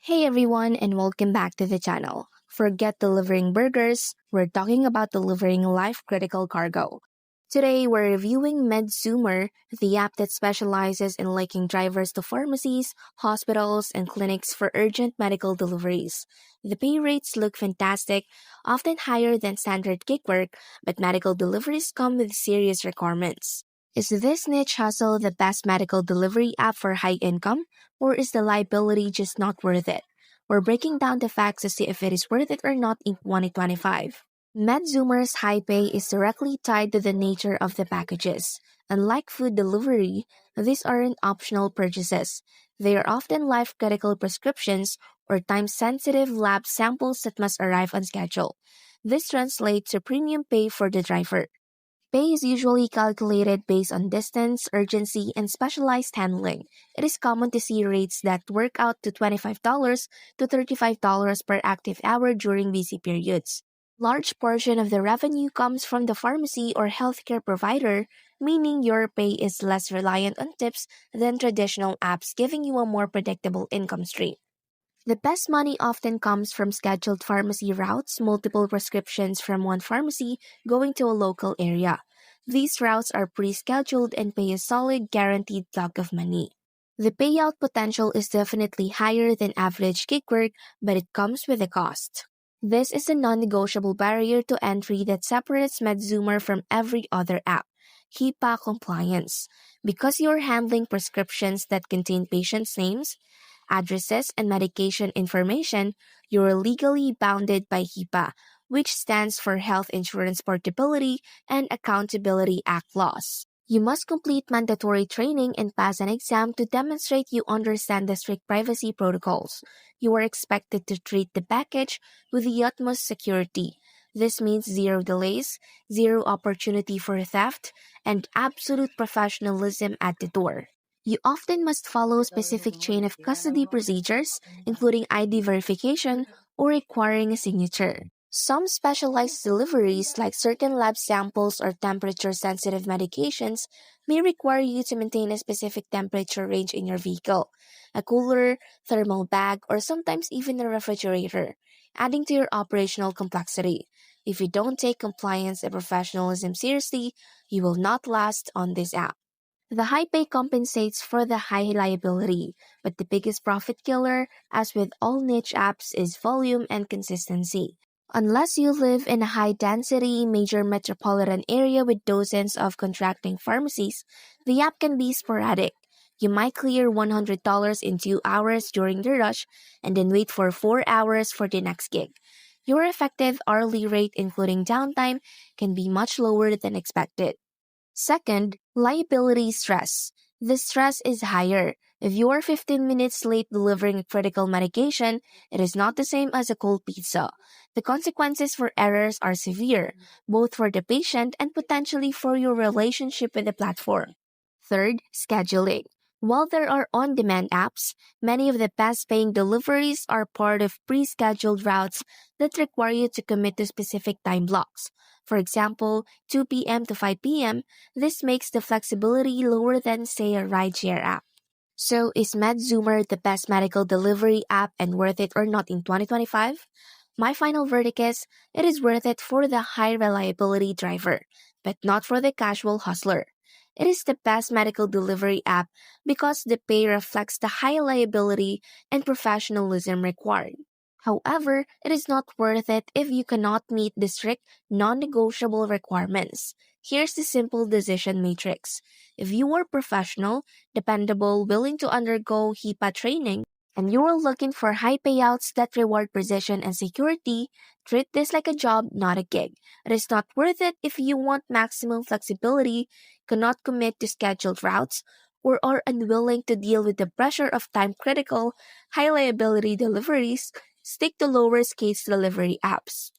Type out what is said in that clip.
Hey everyone, and welcome back to the channel. Forget delivering burgers, we're talking about delivering life critical cargo. Today, we're reviewing MedZoomer, the app that specializes in linking drivers to pharmacies, hospitals, and clinics for urgent medical deliveries. The pay rates look fantastic, often higher than standard gig work, but medical deliveries come with serious requirements. Is this niche hustle the best medical delivery app for high income, or is the liability just not worth it? We're breaking down the facts to see if it is worth it or not in 2025. MedZoomer's high pay is directly tied to the nature of the packages. Unlike food delivery, these aren't optional purchases. They are often life-critical prescriptions or time-sensitive lab samples that must arrive on schedule. This translates to premium pay for the driver. Pay is usually calculated based on distance, urgency, and specialized handling. It is common to see rates that work out to $25 to $35 per active hour during busy periods. Large portion of the revenue comes from the pharmacy or healthcare provider, meaning your pay is less reliant on tips than traditional apps, giving you a more predictable income stream. The best money often comes from scheduled pharmacy routes, multiple prescriptions from one pharmacy going to a local area. These routes are pre-scheduled and pay a solid guaranteed block of money. The payout potential is definitely higher than average gig work, but it comes with a cost. This is a non-negotiable barrier to entry that separates MedZoomer from every other app. HIPAA compliance. Because you're handling prescriptions that contain patients' names, addresses, and medication information, you are legally bounded by HIPAA, which stands for Health Insurance Portability and Accountability Act laws. You must complete mandatory training and pass an exam to demonstrate you understand the strict privacy protocols. You are expected to treat the package with the utmost security. This means zero delays, zero opportunity for theft, and absolute professionalism at the door. You often must follow specific chain of custody procedures, including ID verification or requiring a signature. Some specialized deliveries, like certain lab samples or temperature-sensitive medications, may require you to maintain a specific temperature range in your vehicle, a cooler, thermal bag, or sometimes even a refrigerator, adding to your operational complexity. If you don't take compliance and professionalism seriously, you will not last on this app. The high pay compensates for the high liability, but the biggest profit killer, as with all niche apps, is volume and consistency. Unless you live in a high density, major metropolitan area with dozens of contracting pharmacies, the app can be sporadic. You might clear $100 in 2 hours during the rush and then wait for 4 hours for the next gig. Your effective hourly rate, including downtime, can be much lower than expected. Second, liability stress. The stress is higher. If you are 15 minutes late delivering a critical medication, it is not the same as a cold pizza. The consequences for errors are severe, both for the patient and potentially for your relationship with the platform. Third, scheduling. While there are on-demand apps, many of the best-paying deliveries are part of pre-scheduled routes that require you to commit to specific time blocks. For example, 2 p.m. to 5 p.m., this makes the flexibility lower than, say, a rideshare app. So, is MedZoomer the best medical delivery app and worth it or not in 2025? My final verdict is, it is worth it for the high reliability driver, but not for the casual hustler. It is the best medical delivery app because the pay reflects the high liability and professionalism required. However, it is not worth it if you cannot meet the strict, non-negotiable requirements. Here's the simple decision matrix. If you are professional, dependable, willing to undergo HIPAA training, and you are looking for high payouts that reward precision and security, treat this like a job, not a gig. It is not worth it if you want maximum flexibility, cannot commit to scheduled routes, or are unwilling to deal with the pressure of time-critical, high liability deliveries. Stick to lower case delivery apps.